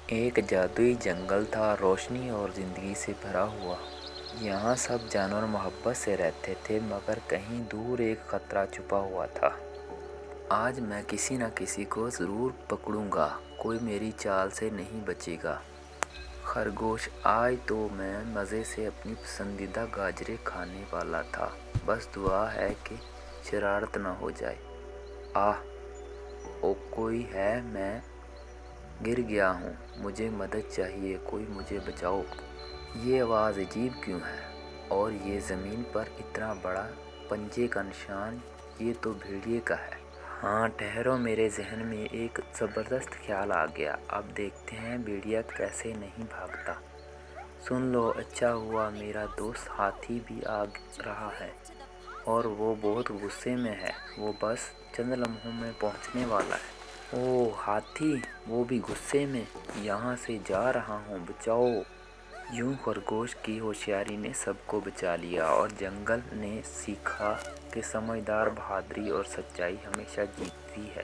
ایک جادوئی جنگل تھا، روشنی اور زندگی سے بھرا ہوا۔ یہاں سب جانور محبت سے رہتے تھے، مگر کہیں دور ایک خطرہ چھپا ہوا تھا۔ آج میں کسی نہ کسی کو ضرور پکڑوں گا، کوئی میری چال سے نہیں بچے گا۔ خرگوش: آج تو میں مزے سے اپنی پسندیدہ گاجریں کھانے والا تھا، بس دعا ہے کہ شرارت نہ ہو جائے۔ آہ! او کوئی ہے، میں گر گیا ہوں، مجھے مدد چاہیے، کوئی مجھے بچاؤ۔ یہ آواز عجیب کیوں ہے؟ اور یہ زمین پر اتنا بڑا پنجے کا نشان، یہ تو بھیڑیے کا ہے۔ ہاں ٹھہرو، میرے ذہن میں ایک زبردست خیال آ گیا، اب دیکھتے ہیں بھیڑیا کیسے نہیں بھاگتا۔ سن لو، اچھا ہوا میرا دوست ہاتھی بھی آ رہا ہے، اور وہ بہت غصے میں ہے، وہ بس چند لمحوں میں پہنچنے والا ہے۔ اوہ ہاتھی، وہ بھی غصے میں، یہاں سے جا رہا ہوں، بچاؤ۔ یوں خرگوش کی ہوشیاری نے سب کو بچا لیا، اور جنگل نے سیکھا کہ سمجھدار بہادری اور سچائی ہمیشہ جیتتی ہے۔